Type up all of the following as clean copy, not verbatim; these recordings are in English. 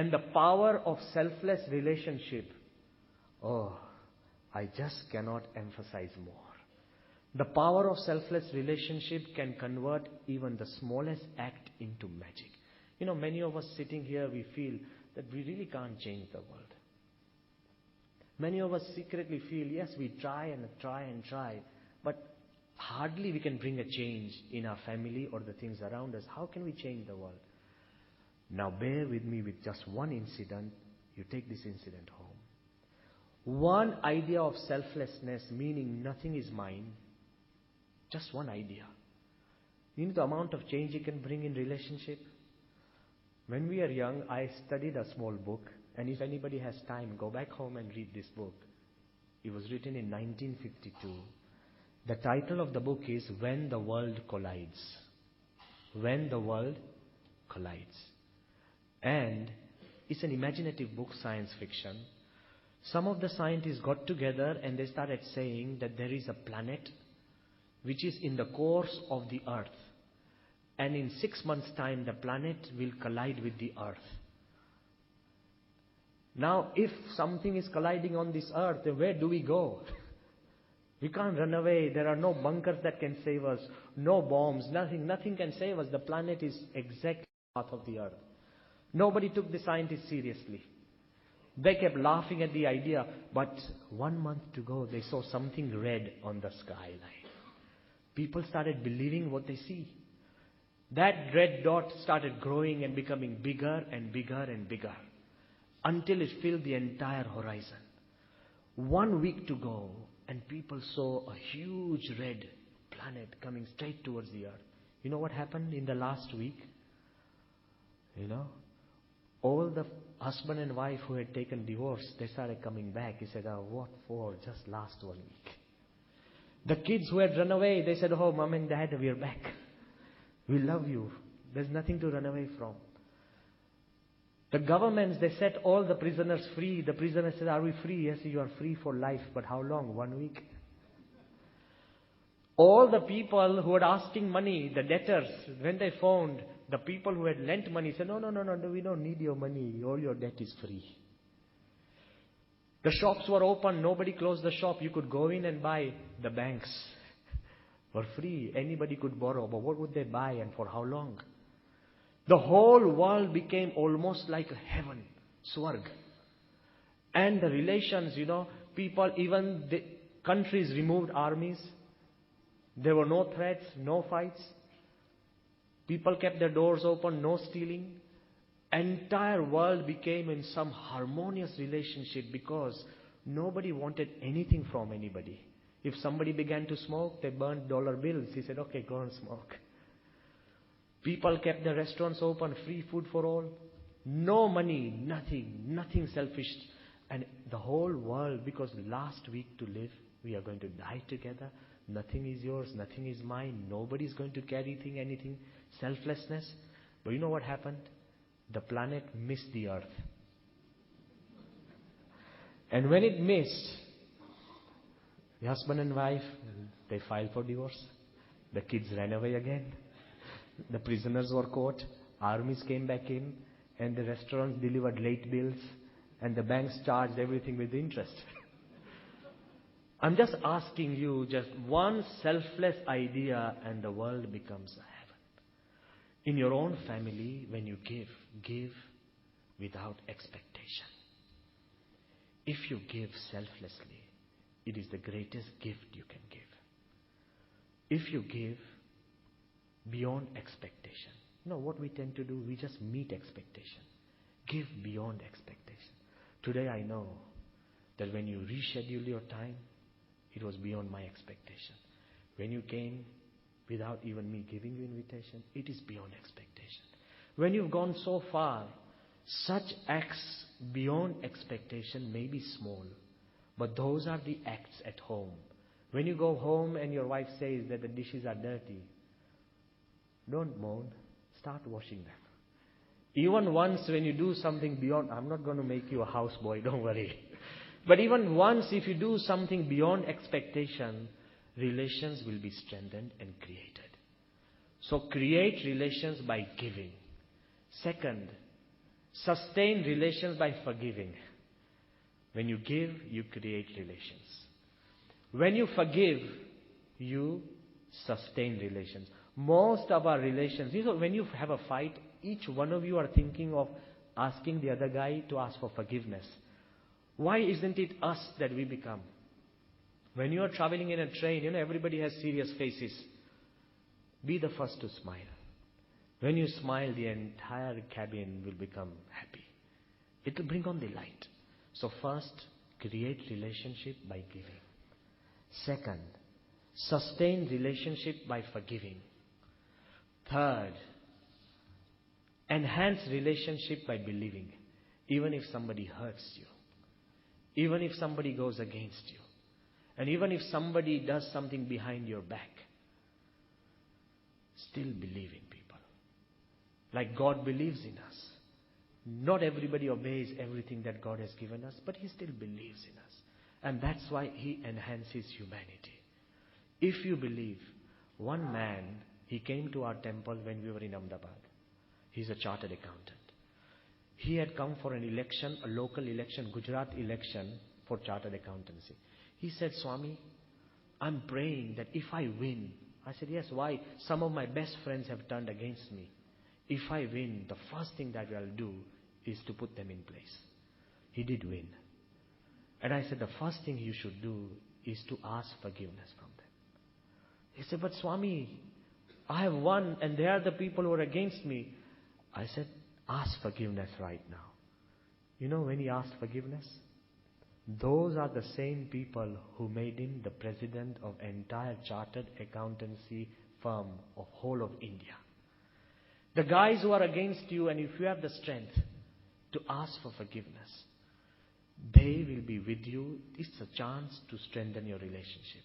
And the power of selfless relationship, oh, I just cannot emphasize more. The power of selfless relationship can convert even the smallest act into magic. You know, many of us sitting here, we feel that we really can't change the world. Many of us secretly feel, yes, we try and try and try, but hardly we can bring a change in our family or the things around us. How can we change the world? Now bear with me with just one incident. You take this incident home. One idea of selflessness, meaning nothing is mine. Just one idea. You know the amount of change you can bring in relationship? When we are young, I studied a small book. And if anybody has time, go back home and read this book. It was written in 1952. The title of the book is When the World Collides. When the World Collides. And it's an imaginative book, science fiction. Some of the scientists got together and they started saying that there is a planet which is in the course of the Earth. And in 6 months' time, the planet will collide with the Earth. Now, if something is colliding on this Earth, then where do we go? We can't run away. There are no bunkers that can save us. No bombs. Nothing can save us. The planet is exactly the path of the Earth. Nobody took the scientists seriously. They kept laughing at the idea. But 1 month to go, they saw something red on the skyline. People started believing what they see. That red dot started growing and becoming bigger and bigger and bigger, until it filled the entire horizon. 1 week to go, and people saw a huge red planet coming straight towards the Earth. You know what happened in the last week? You know, all the husband and wife who had taken divorce, they started coming back. He said, oh, what for? Just last 1 week. The kids who had run away, they said, oh, mom and dad, we are back. We love you. There's nothing to run away from. The governments, they set all the prisoners free. The prisoners said, are we free? Yes, you are free for life. But how long? 1 week. All the people who were asking money, the debtors, when they found the people who had lent money, said, no, we don't need your money. All your debt is free. The shops were open. Nobody closed the shop. You could go in and buy. The banks were free. Anybody could borrow. But what would they buy and for how long? The whole world became almost like a heaven, Swarg. And the relations, you know, people, even the countries removed armies. There were no threats, no fights. People kept their doors open, no stealing. Entire world became in some harmonious relationship because nobody wanted anything from anybody. If somebody began to smoke, they burned dollar bills. He said, okay, go and smoke. People kept the restaurants open, free food for all. No money, nothing selfish. And the whole world, because last week to live, we are going to die together. Nothing is yours, nothing is mine. Nobody is going to carry anything. Selflessness. But you know what happened? The planet missed the Earth. And when it missed, the husband and wife, they filed for divorce. The kids ran away again. The prisoners were caught. Armies came back in. And the restaurants delivered late bills. And the banks charged everything with interest. I'm just asking you just one selfless idea and the world becomes a heaven. In your own family, when you give without expectation. If you give selflessly, it is the greatest gift you can give. If you give beyond expectation. You know what we tend to do? We just meet expectation. Give beyond expectation. Today I know that when you reschedule your time, it was beyond my expectation. When you came without even me giving you invitation, it is beyond expectation. When you've gone so far, such acts beyond expectation may be small, but those are the acts at home. When you go home and your wife says that the dishes are dirty, don't moan, start washing them. Even once when you do something beyond, I'm not going to make you a houseboy, don't worry. But even once if you do something beyond expectation, relations will be strengthened and created. So create relations by giving. Second, Sustain relations by forgiving. When you give, you create relations. When you forgive, you sustain relations. Most of our relations, when you have a fight, each one of you are thinking of asking the other guy to ask for forgiveness. Why isn't it us that we become? When you are traveling in a train, everybody has serious faces. Be the first to smile. When you smile, the entire cabin will become happy. It will bring on the light. So first, create relationship by giving. Second, sustain relationship by forgiving. Third, enhance relationship by believing. Even if somebody hurts you, even if somebody goes against you, and even if somebody does something behind your back, still believe in people. Like God believes in us. Not everybody obeys everything that God has given us, but He still believes in us. And that's why He enhances humanity. If you believe, one man, he came to our temple when we were in Ahmedabad. He's a chartered accountant. He had come for an election, a local election, Gujarat election for chartered accountancy. He said, Swami, I'm praying that if I win. I said, yes, why? Some of my best friends have turned against me. If I win, the first thing that I'll do is to put them in place. He did win. And I said, the first thing you should do is to ask forgiveness from them. He said, but Swami, I have won and they are the people who are against me. I said, ask forgiveness right now. You know when he asked forgiveness? Those are the same people who made him the president of entire chartered accountancy firm of whole of India. The guys who are against you, and if you have the strength to ask for forgiveness, they will be with you. It's a chance to strengthen your relationship.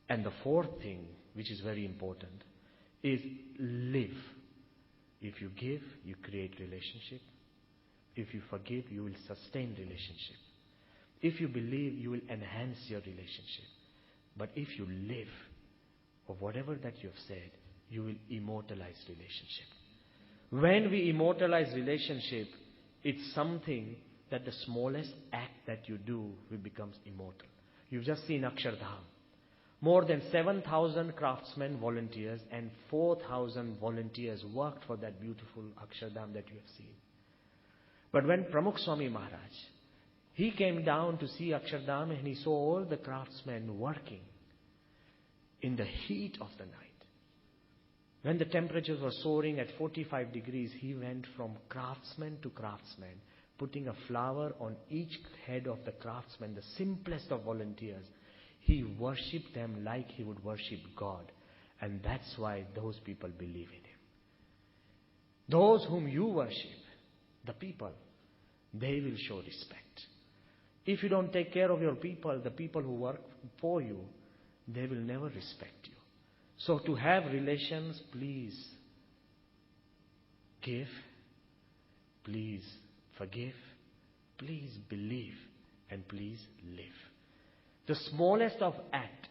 And the fourth thing, which is very important, is live. If you give, you create relationship. If you forgive, you will sustain relationship. If you believe, you will enhance your relationship. But if you live, of whatever that you have said, you will immortalize relationship. When we immortalize relationship, it's something that the smallest act that you do will becomes immortal. You've just seen Akshardham. More than 7,000 craftsmen, volunteers, and 4,000 volunteers worked for that beautiful Akshardham that you have seen. But when Pramukh Swami Maharaj, he came down to see Akshardham and he saw all the craftsmen working in the heat of the night. When the temperatures were soaring at 45 degrees, he went from craftsman to craftsman, putting a flower on each head of the craftsman, the simplest of volunteers. He worshipped them like he would worship God. And that's why those people believe in him. Those whom you worship, the people, they will show respect. If you don't take care of your people, the people who work for you, they will never respect you. So to have relations, please give, please forgive, please believe, and please live. The smallest of act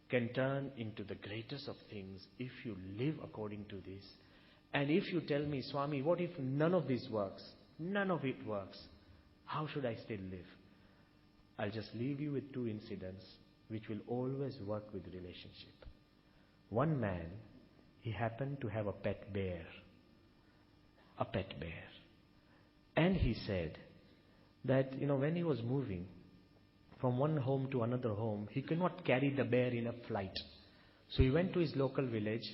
can turn into the greatest of things if you live according to this. And if you tell me, Swami, what if none of this works? None of it works. How should I still live? I'll just leave you with two incidents which will always work with relationship. One man, he happened to have a pet bear. A pet bear. And he said that, when he was moving from one home to another home, he could not carry the bear in a flight. So he went to his local village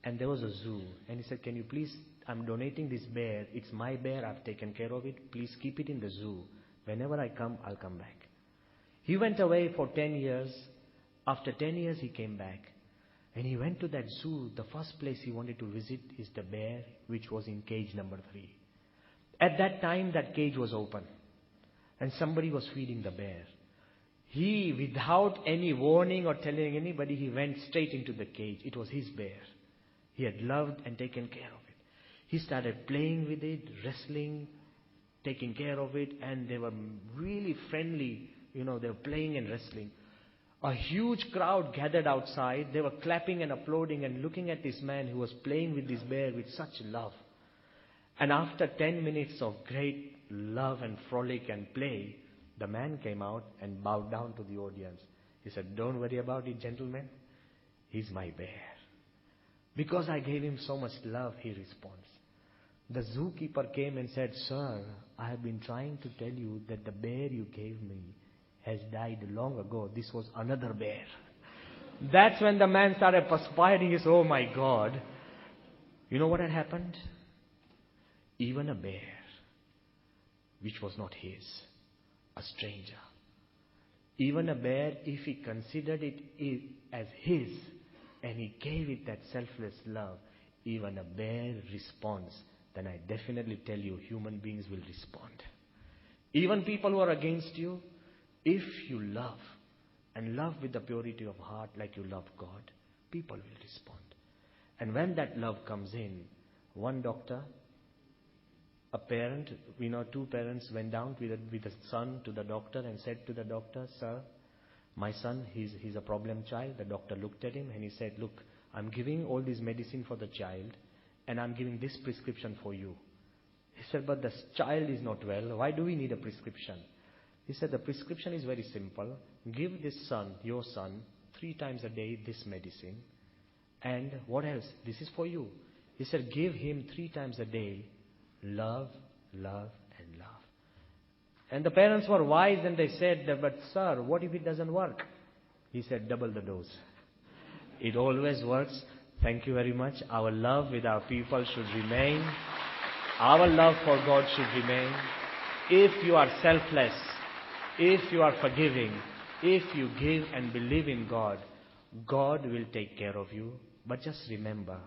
and there was a zoo. And he said, can you please, I'm donating this bear. It's my bear. I've taken care of it. Please keep it in the zoo. Whenever I come, I'll come back. He went away for 10 years. After 10 years, he came back. And he went to that zoo. The first place he wanted to visit is the bear, which was in cage number 3. At that time, that cage was open. And somebody was feeding the bear. He, without any warning or telling anybody, he went straight into the cage. It was his bear. He had loved and taken care of it. He started playing with it, wrestling, taking care of it, and they were really friendly. They were playing and wrestling. A huge crowd gathered outside. They were clapping and applauding and looking at this man who was playing with this bear with such love. And after 10 minutes of great love and frolic and play, the man came out and bowed down to the audience. He said, "Don't worry about it, gentlemen. He's my bear. Because I gave him so much love," he responds. The zookeeper came and said, "Sir, I have been trying to tell you that the bear you gave me has died long ago. This was another bear." That's when the man started perspiring. He said, "Oh my God." You know what had happened? Even a bear, which was not his, a stranger, even a bear, if he considered it as his, and he gave it that selfless love, even a bear responds, then I definitely tell you, human beings will respond. Even people who are against you, if you love, and love with the purity of heart like you love God, people will respond. And when that love comes in, one doctor, a parent, two parents went down with a son to the doctor and said to the doctor, "Sir, my son, he's a problem child." The doctor looked at him and he said, "Look, I'm giving all this medicine for the child and I'm giving this prescription for you." He said, "But the child is not well. Why do we need a prescription?" He said, "The prescription is very simple. Give this son, your son, 3 times a day this medicine. And what else? This is for you." He said, "Give him 3 times a day love, love, and love." And the parents were wise and they said, "But sir, what if it doesn't work?" He said, "Double the dose. It always works." Thank you very much. Our love with our people should remain. Our love for God should remain. If you are selfless, if you are forgiving, if you give and believe in God, God will take care of you. But just remember,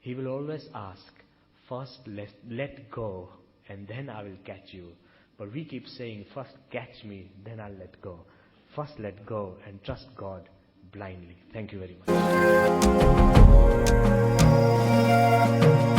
He will always ask, first let go, and then I will catch you. But we keep saying, first catch me, then I'll let go. First let go and trust God blindly. Thank you very much.